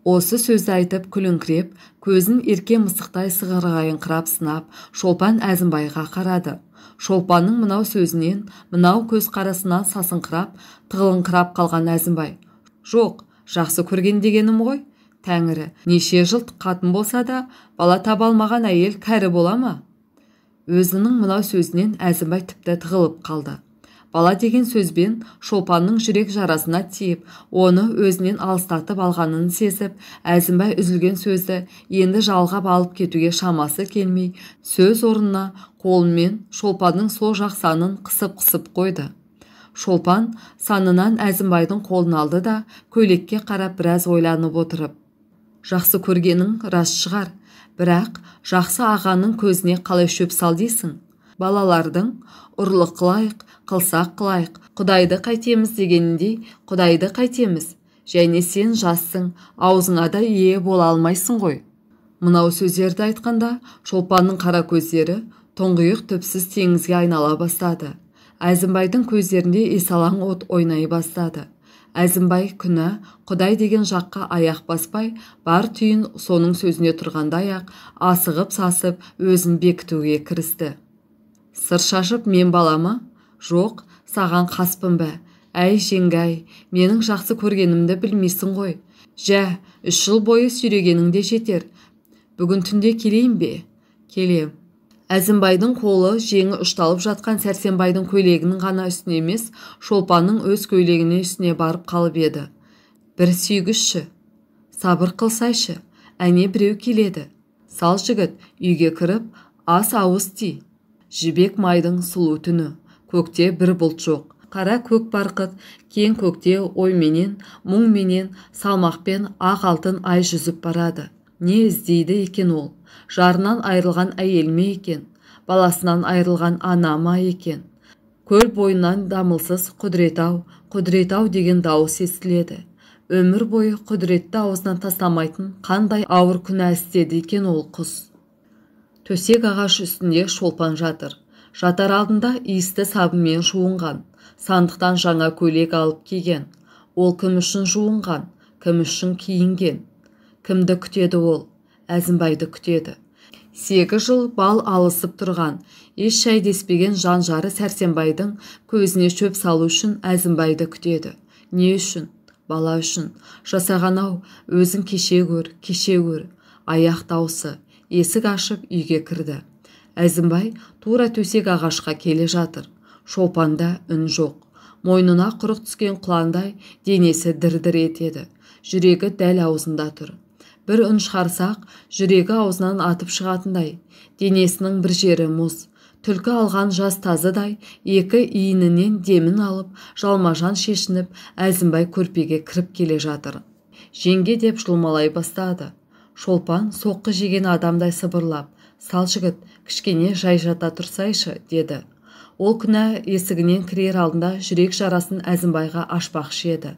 Осы сөзді айтып күліңкіреп, көзін ерке мысықтай сығырайыңқырап сынап, Шолпан Әзімбайға қарады. Шолпанның мынау сөзінен, мынау көзқарасынан сасыңқырап, тығылыңқырап қалған Әзімбай: «Жоқ, жақсы көрген дегенім ғой. Тәңірі, неше жыл қатын болса да, бала таба алмаған әйел кәрі бола ма?» Өзінің мынау сөзінен Әзімбай тіпті тығылып қалды. Бала деген сөзбен Шолпанның жүрек жарасына тиіп, оны өзінен алыстатып алғанын сезіп, Әзімбай үзілген сөзді енді жалғап алып кетуге шамасы келмей, сөз орнына қолымен Шолпанның сол жақ санын қысып қойды. Шолпан санынан Әзімбайдың қолын алды да, көйлекке қарап біраз ойланып отырып: «Жақсы көргенің рас шығар, бірақ жақсы ағаның көзіне қалай шөп сал дейсің? Балалардың ұрлық қылайық, қылсақ қылайық, Құдайды қайтеміз дегеніндей Құдайды қайтеміз. Және сен жассың, аузыңа да ие бола алмайсың ғой». Мынау сөздерді айтқанда Шолпанның қара көздері тұңғиық түпсіз теңізге айнала бастады. Әзімбайдың көздерінде есалаң от ойнай бастады. Әзімбай күнә Құдай деген жаққа аяқ баспай, бар түйін соның сөзіне тұрғандай-ақ асығып сасып өзін бекітуге кірісті. «Сыр шашып мен балама? Жоқ, саған қаспын бә. Әй жеңгай, менің жақсы көргенімді білмейсің ғой. Жә, 3 жыл бойы сүйрегенің де жетер. Бүгін түнде келейін бе?» «Келем». Әзімбайдың қолы жеңі ұшталып жатқан Сәрсенбайдың көйлегінің ғана үстіне емес, Шолпанның өз көйлегіне үстіне барып қалып еді. «Bir сүйгішші, сабыр қылсайшы, әне біреу келеді. Сал жігіт, үйге кіріп, ас ауыз ти». Жібек майдың сұлу түні, көкте бір бұлт жоқ. Қара көк барқыт, кең көкте ойменен, мұңменен, салмақпен ақ алтын ай жүзіп барады. Не іздейді екен ол? Жарынан айрылған әйел ме екен? Баласынан айрылған ана ма екен? Көл бойынан дамылсыз құдірет-ау деген дауыс естіледі. Өмір бойы құдіретті аузынан тастамайтын қандай ауыр күнә істеді екен ол құс? Төсек ағаш үстінде Шолпан жатыр. Жатар алдында иісті сабынмен жуынған, сандықтан жаңа көйлек алып киген. Ол кім үшін жуынған, кім үшін киінген? Кімді күтеді ол? Әзімбайды күтеді. 8 жыл бал алысып тұрған, еш шай деспеген жан-жары Сәрсенбайдың көзіне шөп салу үшін Әзімбайды күтеді. Не үшін? Бала үшін. Жасаған-ау, өзің кеше көр. Аяқ даусы, есік ашып үйге кірді. Әзімбай тура төсек ағашқа келе жатыр. Шолпанда үн жоқ. Мойнына құрық түскен құландай денесі дір-дір етеді. Жүрегі дәл аузында тұр. Бір үн шығарсақ, жүрегі аузынан атып шығатындай. Денесінің бір жері мұз. Түлкі алған жас тазыдай, екі иінінен демін алып, жалмажан шешініп, Әзімбай көрпеге кіріп келе жатыр. Жеңге деп жұлмалай бастады. Шолпан соққы жеген адамдай сыбырлап: «Сал жігіт, кішкене жай жата тұрсайшы», деді. Ол күнә есігінен кірер алдында жүрек жарасын Әзімбайға ашпақшы еді.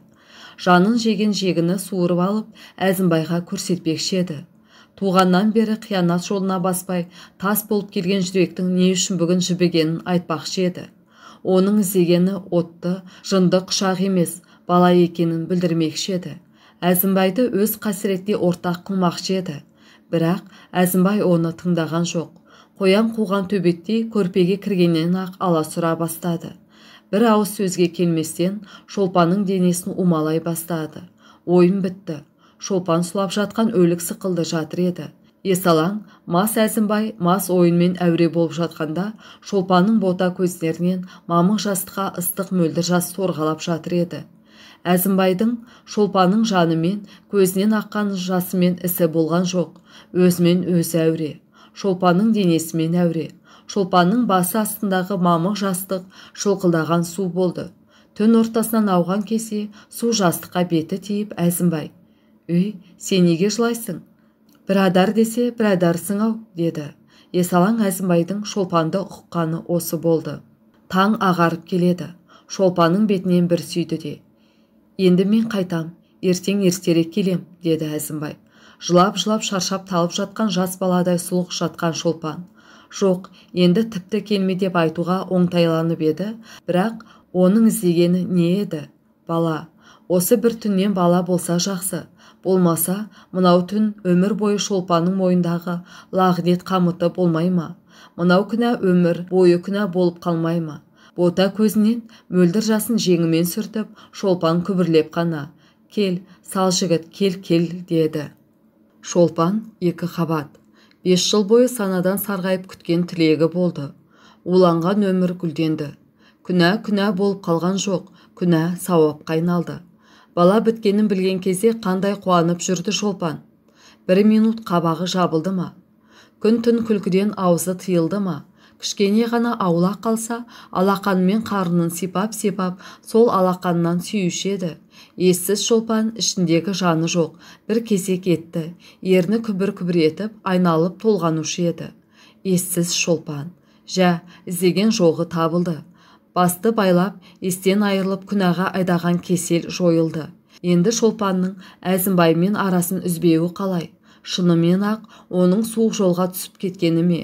Жанын жеген жегіні суырып алып, Әзімбайға көрсетпекші еді. Туғаннан бері қиянат жолына баспай, тас болып келген жүректің не үшін бүгін жібігенін айтпақшы еді. Оның іздегені отты, жынды құшақ емес, бала екенін білдірмекші еді. Әзімбайды өз қасіретте ортақ қылмақшы еді. Бірақ Әзімбай оны тыңдаған жоқ. Қоян қуған төбеттей көрпеге кіргеннен-ақ аласұра бастады. Бір ауыз сөзге келместен Шолпанның денесін умалай бастады. Ойын бітті. Шолпан сұлап жатқан өлік сықылды жатыр еді. Есалаң, мас Әзімбай мас ойынмен әуре болып жатқанда, Шолпанның бота көздерінен мамық жастыққа ыстық мөлдір жас сорғалап жатыр еді. Әзімбайдың Шолпанның жанымен, көзінен аққан жасымен ісі болған жоқ. Өзімен өзі әуре. Шолпанның денесімен әуре. Шолпанның басы астындағы мамық жастық шылқылдаған су болды. Түн ортасынан ауған кесе су жастыққа беті тиіп Әзімбай: «Үй, сен неге жылайсың? Бірадар десе бірадарсың-ау», деді. Есалаң Әзімбайдың Шолпанды ұққаны осы болды. Таң ағарып келеді. Шолпанның бетінен бір сүйді де: «Енді мен қайтам, ертең ертерек келем», деді Әзімбай. Жылап-жылап шаршап талып жатқан жас баладай сұлық жатқан Шолпан: «Жоқ, енді тіпті келме» деп айтуға оңтайланып еді, бірақ оның іздегені не еді? Бала. Осы бір түннен бала болса жақсы, болмаса мынау түн өмір бойы Шолпанның мойнындағы лағнет қамыты болмай ма? Мынау күнә өмір бойы күнә болып қалмай ма? Бота көзінен мөлдір жасын жеңімен сүртіп, Шолпан күбірлеп қана: «Кел, сал жігіт, кел, деді. Шолпан 2 қабат. 5 жыл бойы санадан сарғайып күткен тілегі болды. Уланған өмір гүлденді. Күнә болып қалған жоқ, күнә сауапқа айналды. Бала біткенін білген кезде қандай қуанып жүрді Шолпан. 1 минут қабағы жабылды ма? Күн-түн күлкіден аузы тыйылды ма? Кішкене ғана аула қалса, алақанымен қарнын сипап, сол алақанынан сүйуші еді. Ессіз Шолпан ішіндегі жаны жоқ, бір кесек етті, ерні күбір етіп, айналып толғанушы еді. Ессіз Шолпан. Жә, іздеген жоғы табылды. Басты байлап, естен айырылып күнәға айдаған кесел жойылды. Енді Шолпанның Әзімбаймен арасын үзбеуі қалай? Шынымен ақ оның суық жолға түсіп кеткені ме?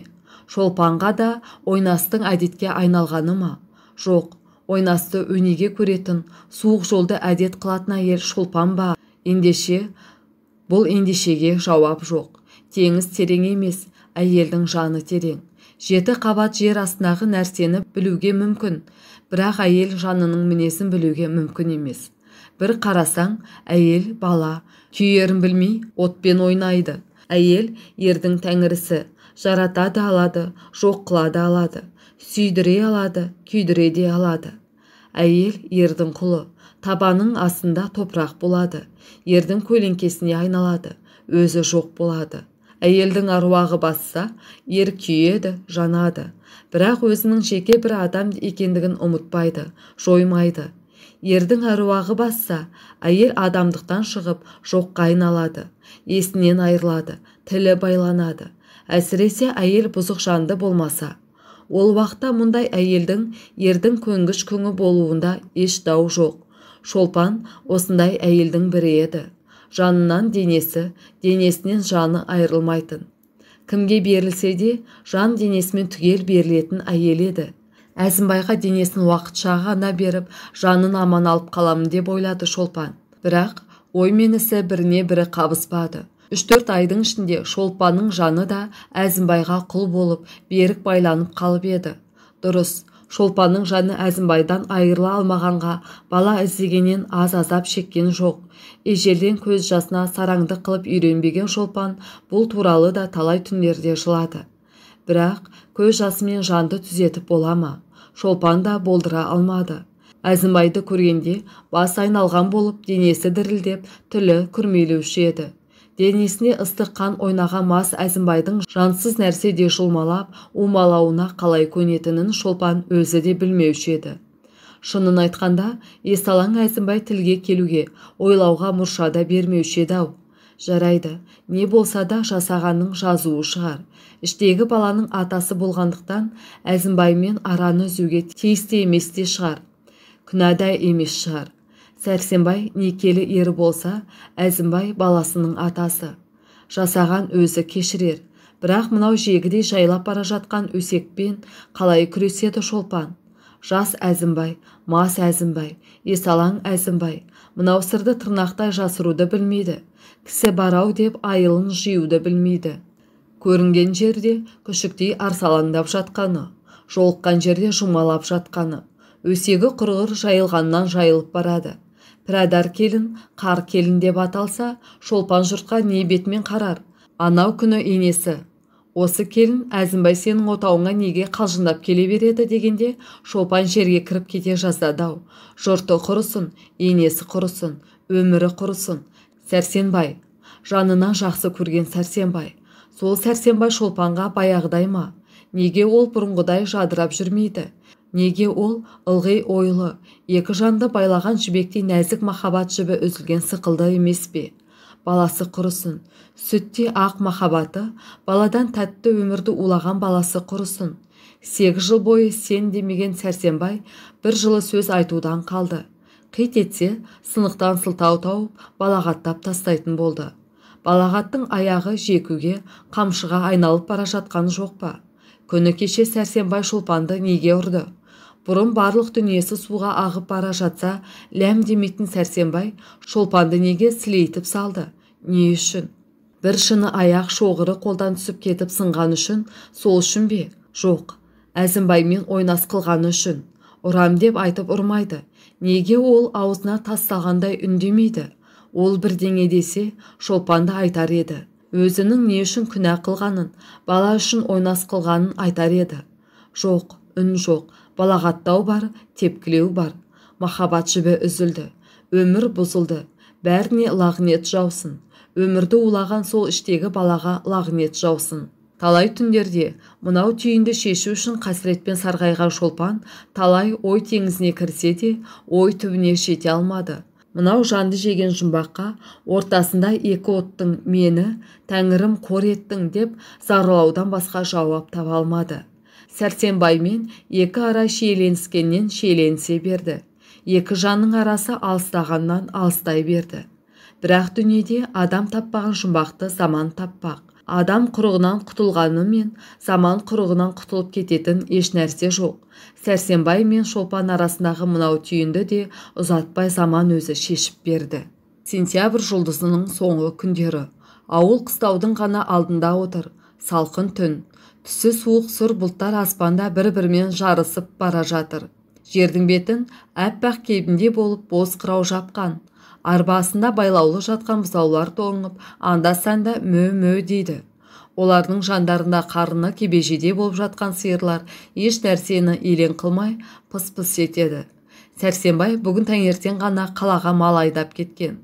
Шолпанға да ойнастың әдетке айналғаны ма? Жоқ, ойнасты өнеге көретін, суық жолды әдет қылатын әйел Шолпан ба? Ендеше, бұл ендешеге жауап жоқ. Теңіз терең емес, әйелдің жаны терең. 7 қабат жер астындағы нәрсені білуге мүмкін, бірақ әйел жанының мінезін білуге мүмкін емес. Бір қарасаң, әйел бала, күйерін білмей отпен ойнайды. Әйел ердің тәңірісі, жаратады алады, жоқ қылады алады, сүйдіре алады, күйдіре де алады. Әйел ердің құлы, табаның астында топырақ болады, ердің көлеңкесіне айналады, өзі жоқ болады. Әйелдің аруағы басса, ер күйеді, жанады, бірақ өзінің жеке бір адам екендігін ұмытпайды, жоймайды. Ердің аруағы басса, әйел адамдықтан шығып, жоққа айналады, есінен айырылады, тілі байланады. Әсіресе әйел бұзық жанды болмаса. Ол уақытта мұндай әйелдің ердің көнгіш күңі болуында еш дау жоқ. Шолпан осындай әйелдің бірі еді. Жанынан денесі, денесінен жаны айырылмайтын. Кімге берілсе де, жан денесімен түгел берілетін әйел еді. Әзімбайға денесін уақытша ғана беріп, жанын аман алып қаламын деп ойлады Шолпан. Бірақ ой мен ісі біріне бірі қабыспады. 3-4 айдың ішінде Шолпанның жаны да Әзімбайға құл болып, берік байланып қалып еді. Дұрыс, Шолпанның жаны Әзімбайдан айырыла алмағанға бала іздегеннен аз азап шеккен жоқ. Ежелден көз жасына сараңды қылып үйренбеген Шолпан бұл туралы да талай түндерде жылады. Бірақ көз жасымен жанды түзетіп бола ма? Шолпан да болдыра алмады. Әзімбайды көргенде бас айналған болып, денесі дірілдеп, тілі күрмелеуші еді. Денесіне ыстық қан ойнаған мас Әзімбайдың жансыз нәрседе жұлмалап, умалауына қалай көнетінін Шолпан өзі де білмеуші еді. Шынын айтқанда, есалаң Әзімбай тілге келуге, ойлауға мұршада бермеуші еді-ау. Жарайды, не болса да жасағанның жазуы шығар. Іштегі баланың атасы болғандықтан Әзімбаймен араны үзуге тиісті емес те шығар. Күнәда емес шығар. Сәрсенбай некелі ері болса, Әзімбай баласының атасы. Жасаған өзі кешірер. Бірақ мынау жегідей жайлап бара жатқан өсекпен қалай күреседі Шолпан? Жас Әзімбай, мас Әзімбай, есалаң Әзімбай, мынау сырды тырнақтай жасыруды білмейді. Кісі барау деп айылын жиюды білмейді. Көрінген жерде күшіктей арсалаңдап жатқаны, жолыққан жерде жұмалап жатқаны, өсегі құрғыр жайылғаннан жайылып барады. Пірадар келін, қар келін деп аталса, Шолпан жұртқа не бетмен қарар? Анау күні енесі: осы келін Әзімбай сенің отауыңа неге қалжындап келе береді дегенде, Шолпан жерге кіріп кете жаздады-ау. Жұрты құрысын, енесі құрысын, өмірі құрысын. Сәрсенбай, жанына жақсы көрген Сәрсенбай. Сол Сәрсенбай Шолпанға баяғыдай ма? Неге ол бұрынғыдай жадырап жүрмейді? Неге ол ылғи ойлы, екі жанды байлаған жібектей нәзік махаббат жібі үзілген сықылды емес пе? Баласы құрысын, сүттей ақ махаббаты, баладан тәтті өмірді улаған баласы құрысын. 8 жыл бойы сен демеген Сәрсенбай бір жылы сөз айтудан қалды. Қит етсе, сынықтан сылтау тауып, балағаттап тастайтын болды. Балағаттың аяғы жекуге, қамшыға айналып бара жатқан жоқ па? Күні кеше Сәрсенбай Шолпанды неге ұрды? Бұрын барлық дүниесі суға ағып бара жатса, ләм демейтін Сәрсенбай Шолпанды неге сілейтіп салды? Не үшін? Бір шыны аяқ шоғыры қолдан түсіп кетіп сынған үшін, сол үшін бе? Жоқ, Әзімбаймен ойнас қылғаны үшін. Ұрам деп айтып ұрмайды. Неге ол аузына тастағандай үндемейді? Ол бірдеңе десе, Шолпанды айтар еді. Өзінің не үшін күнә қылғанын, бала үшін ойнас қылғанын айтар еді. Жоқ, үн жоқ, балағаттау бар, тепкілеу бар. Махаббат жібі үзілді, өмір бұзылды, бәріне лағнет жаусын. Өмірді улаған сол іштегі балаға лағнет жаусын. Талай түндерде мынау түйінді шешу үшін қасіретпен сарғайған Шолпан талай ой теңізіне кірсе де, ой түбіне жете алмады. Мынау жанды жеген жұмбаққа ортасында екі оттың мені, Тәңірім қор еттің деп зарлаудан басқа жауап таба алмады. Сәрсенбаймен екі ара шиеленіскеннен шиеленісе берді. Екі жанның арасы алыстағаннан алыстай берді. Бірақ дүниеде адам таппаған жұмбақты заман таппақ. Адам құрығынан құтылғанымен заман құрығынан құтылып кететін еш нәрсе жоқ. Сәрсенбай мен Шолпан арасындағы мынау түйінді де ұзатпай заман өзі шешіп берді. Сентябрь жұлдызының соңғы күндері. Ауыл қыстаудың ғана алдында отыр. Салқын түн. Түсі суық сұр бұлттар аспанда бір-бірімен жарысып бара жатыр. Жердің бетін әппақ кебінде болып боз қырау жапқан. Арбасында байлаулы жатқан бұзаулар тоңып, анда-санда мө-мө дейді. Олардың жандарында қарыны кебежеде болып жатқан сиырлар еш нәрсені елең қылмай пыс-пыс етеді. Сәрсенбай бүгін таңертең ғана қалаға мал айдап кеткен.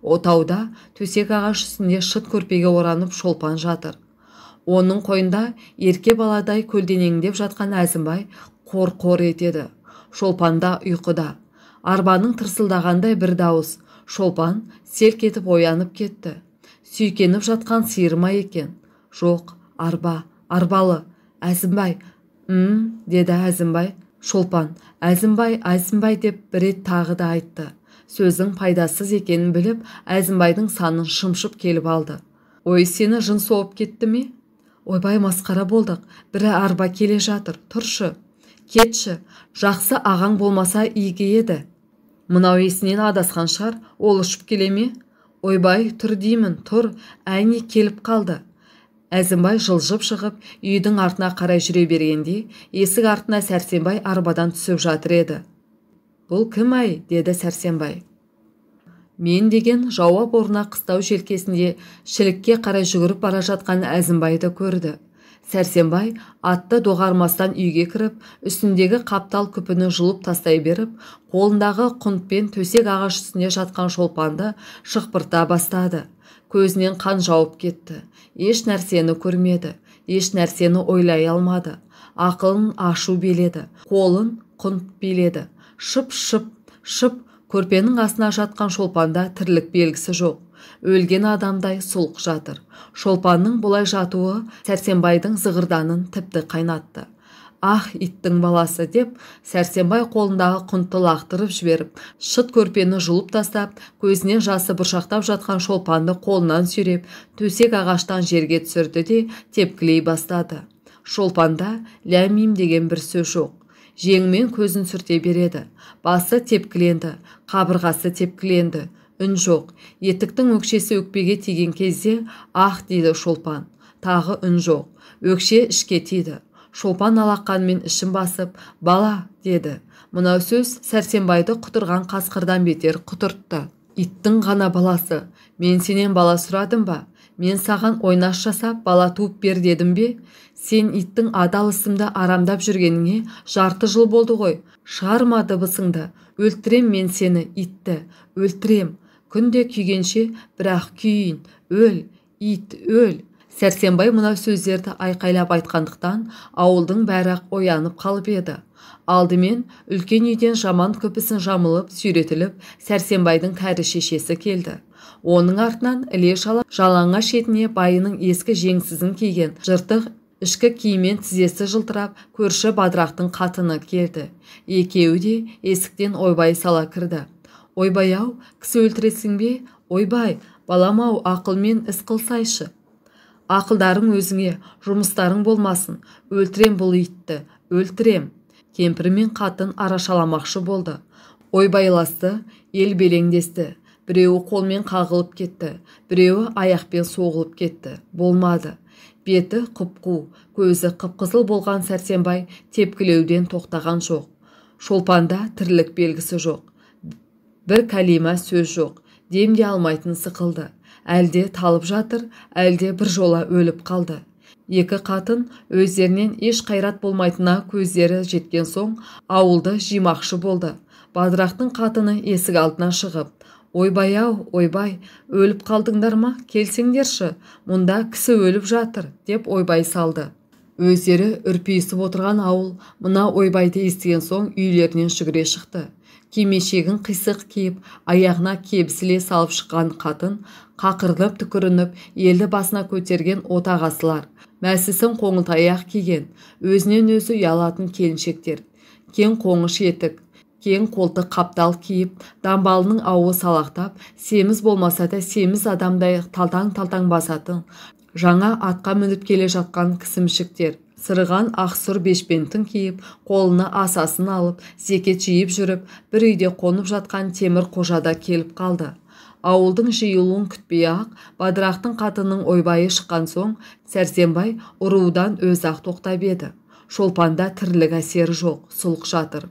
Отауда төсек ағаш үстінде шыт көрпеге оранып Шолпан жатыр. Оның қойында ерке баладай көлденеңдеп жатқан Әзімбай қор-қор етеді. Шолпанда ұйқыда. Арбаның тырсылдағандай бір дауыс. Шолпан селк етіп оянып кетті. Сүйкеніп жатқан сиыр ма екен? Жоқ, арба, арбалы. Әзімбай, деді Әзімбай. Шолпан, Әзімбай деп бір рет тағы да айтты. Сөздің пайдасыз екенін біліп, Әзімбайдың санын шымшып келіп алды. Ой, сені жын соғып кетті ме? Ойбай, масқара болдық. Бірі арба келе жатыр. Тұршы, кетші. Жақсы ағаң болмаса игі еді. Мынау есінен адасқан шығар, ол ұшып келе ме? Ойбай, тұр деймін, тұр, әйне келіп қалды. Әзімбай жылжып шығып, үйдің артына қарай жүре бергенде, есік артына Сәрсенбай арбадан түсіп жатыр еді. Бұл кім ай? Деді Сәрсенбай. Мен деген жауап орнына қыстау желкесінде шілікке қарай жүгіріп бара жатқан Әзімбайды көрді. Сәрсенбай атты доғармастан үйге кіріп, үстіндегі қаптал күпіні жұлып тастай беріп, қолындағы құнтпен төсек ағаш үстінде жатқан Шолпанды шықпырта бастады. Көзінен қан жауып кетті. Еш нәрсені көрмеді, еш нәрсені ойлай алмады. Ақылын ашу биледі, қолын құнт биледі. Шып, көрпенің астына жатқан Шолпанда тірлік белгісі жоқ. Өлген адамдай сұлқ жатыр. Шолпанның бұлай жатуы Сәрсенбайдың зығырданын тіпті қайнатты. Ах, иттің баласы деп, Сәрсенбай қолындағы құнтты лақтырып жіберіп, шыт көрпені жұлып тастап, көзінен жасы бұршақтап жатқан Шолпанды қолынан сүйреп, төсек ағаштан жерге түсірді де тепкілей бастады. Шолпанда ләмим деген бір сөз жоқ. Жеңмен көзін сүрте береді. Басы тепкіленді, қабырғасы тепкіленді. Үн жоқ. Етіктің өкшесі өкпеге тиген кезде ах дейді Шолпан. Тағы үн жоқ. Өкше ішке тиді. Шолпан алақанмен ішін басып, бала деді. Мынау сөз Сәрсенбайды құтырған қасқырдан бетер құтыртты. Иттің ғана баласы. Мен сенен бала сұрадым ба? Мен саған ойнас жасап бала туып бер дедім бе? Сен иттің адал ісімді арамдап жүргеніңе жарты жыл болды ғой. Шығарма дыбысыңды. Өлтірем мен сені, итті. Өлтірем. Күнде күйгенше, бірақ күйін. Өл, ит, өл. Сәрсенбай мынау сөздерді айқайлап айтқандықтан ауылдың бәрі оянып қалып еді. Алдымен үлкен үйден жаман көпісін жамылып, сүйретіліп, Сәрсенбайдың кәрі шешесі келді. Оның артынан іле-шала жалаңа шетіне байының ескі жеңсізін киген жыртық ішкі киіммен тізесі жылтырап, көрші Бадырақтың қатыны келді. Екеуі де есіктен ойбай сала кірді. Ойбай-ау, кісі өлтіресің бе? Ойбай, балам-ау, ақылмен іс қылсайшы. Ақылдарың өзіңе, жұмыстарың болмасын. Өлтірем бұл итті, өлтірем. Кемпір мен қатын арашаламақшы болды. Ойбайласты, ел белеңдесті. Біреуі қолмен қағылып кетті, біреуі аяқпен соғылып кетті. Болмады. Беті қып-қу, көзі қып-қызыл болған Сәрсенбай тепкілеуден тоқтаған жоқ. Шолпанда тірлік белгісі жоқ. Бір кәлима сөз жоқ. Демде алмайтын сықылды. Әлде талып жатыр, әлде бір жола өліп қалды. Екі қатын өздерінен еш қайрат болмайтынына көздері жеткен соң ауылды жимақшы болды. Бадырақтың қатыны есік алдына шығып: «Ойбай-ау, ойбай, өліп қалдыңдар ма? Келсеңдерші, мұнда кісі өліп жатыр», деп ойбай салды. Өздері үрпейісіп отырған ауыл мына ойбайды естіген соң үйлерінен жүгіре шықты. Кимешегін қисық киіп, аяғына кебісіле салып шыққан қатын, қақырынып түкірініп, елді басына көтерген отағасылар, мәсісін қоңылтаяқ киген, өзінен өзі ұялатын келіншектер, кең қоңыш етік, кең қолтық қаптал киіп, дамбалының ауы салақтап, семіз болмаса да семіз адамдай талтаң-талтаң басатын, жаңа атқа мініп келе жатқан кісімшіктер, сырыған ақсұр бешпентін киіп, қолына асасын алып, зекет жиып жүріп, бір үйде қонып жатқан темір қожада келіп қалды. Ауылдың жиылуын күтпей-ақ, Бадырақтың қатының ойбайы шыққан соң, Сәрсенбай ұрудан өз-ақ тоқтап еді. Шолпанда тірлік әсері жоқ, сұлық жатыр.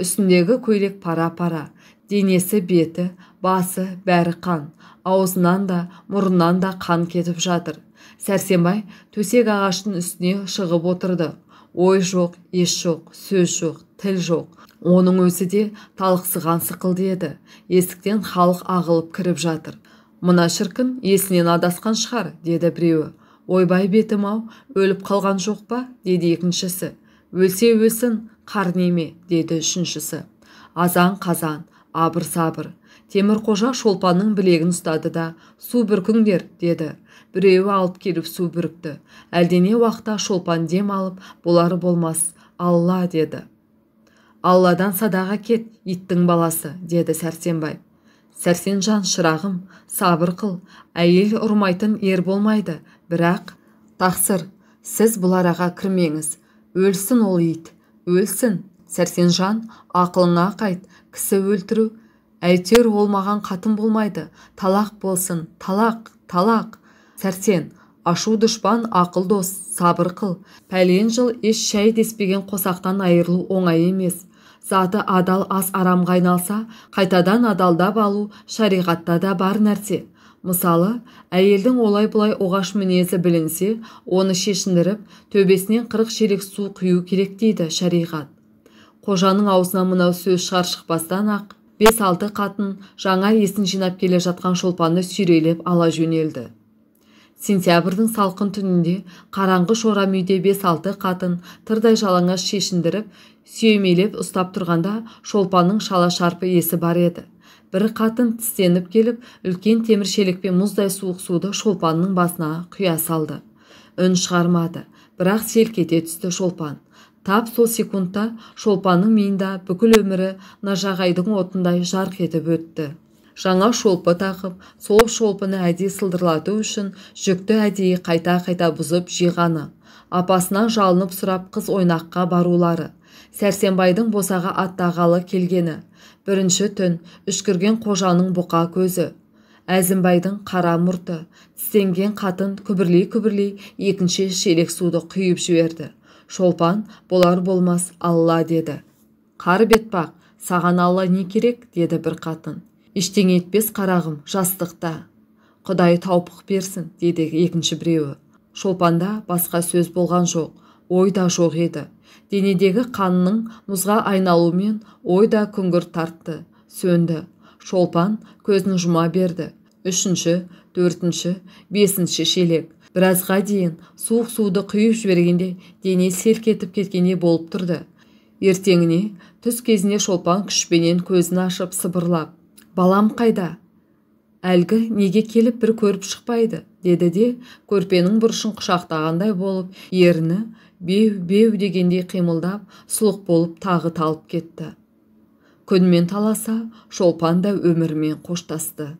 Үстіндегі көйлек пара-пара, денесі, беті, басы бәрі қан, аузынан да, мұрнынан да қан кетіп жатыр. Сәрсенбай төсек ағаштың үстіне шығып отырды. Ой жоқ, еш жоқ, сөз жоқ, тіл жоқ. Оның өзі де талықсыған сықылды еді. Есіктен халық ағылып кіріп жатыр. «Мына шіркін есінен адасқан шығар», деді біреуі. «Ойбай бетім-ау, өліп қалған жоқ па?» деді екіншісі. «Өлсе өлсін, қар неме», деді үшіншісі. Азан-қазан, абыр-сабыр. Темірқожа Шолпанның білегін ұстады да: «Су бүркіңдер», деді. Біреуі алып келіп су бүрікті. Әлдене уақытта Шолпан дем алып, болары болмас, «Алла», деді. «Алладан садаға кет, иттің баласы», деді Сәрсенбай. «Сәрсенжан, шырағым, сабыр қыл, әйел ұрмайтын ер болмайды, бірақ...» «Тақсыр, сіз бұл араға кірмеңіз, өлсін ол ит, өлсін. Сәрсенжан, ақылыңа қайт, кісі өлтіру, әйтеуір ол маған қатын болмайды, талақ болсын, талақ, талақ. Сәрсен, ашу дұшпан, ақыл дос, сабыр қыл. Пәлен жыл еш шәй деспеген қосақтан айырылу оңай емес. Заты адал ас арамға айналса, қайтадан адалдап алу шариғатта да бар нәрсе. Мысалы, әйелдің олай-бұлай оғаш мінезі білінсе, оны шешіндіріп, төбесінен 40 шелек су құю керек дейді шариғат. Қожаның аузына мынау сөз шығар-шықпастан ақ, 5-6 қатын жаңа есін жинап келе жатқан Шолпанды сүйрелеп ала жөнелді. Сентябрьдің салқын түнінде қараңғы шорам үйде 5-6 қатын тырдай жалаңаш шешіндіріп, сүйемелеп ұстап тұрғанда Шолпанның шала-шарпы есі бар еді. Бір қатын тістеніп келіп, үлкен темір шелекпен мұздай суық суды Шолпанның басына құя салды. Үн шығармады, бірақ селк ете түсті Шолпан. Тап сол секундта Шолпанның миында бүкіл өмірі нажағайдың отындай жарқ етіп өтті. Жаңа шолпы тақып, сол шолпыны әдейі сылдырлату үшін жүкті әдейі қайта-қайта бұзып жиғаны. Апасынан жалынып сұрап қыз ойнаққа барулары. Сәрсенбайдың босаға аттағалы келгені. Бірінші түн үшкірген қожаның бұқа көзі. Әзімбайдың қара мұрты. Тістенген қатын күбірлей-күбірлей екінші шелек суды құйып жіберді. Шолпан болар болмас «Алла» деді. «Қар бетпақ, саған Алла не керек?» деді бір қатын. «Ештеңе етпес қарағым, жастықта. Құдай таупық берсін», деді екінші біреуі. Шолпанда басқа сөз болған жоқ, ой да жоқ еді. Денедегі қанның мұзға айналуымен ой да күңгірт тартты, сөнді. Шолпан көзін жұма берді. 3-ші, 4-ші, 5-ші шелек. Біразға дейін суық суды құйып жібергенде дене селк етіп кеткендей болып тұрды. Ертеңіне түс кезінде Шолпан күшпенен көзін ашып сыбырлап: «Балам қайда? Әлгі неге келіп бір көріп шықпайды?» деді де, көрпенің бұрышын құшақтағандай болып, еріні беу дегендей қимылдап, сұлық болып тағы талып кетті. Күнмен таласа, Шолпан да өмірмен қоштасты.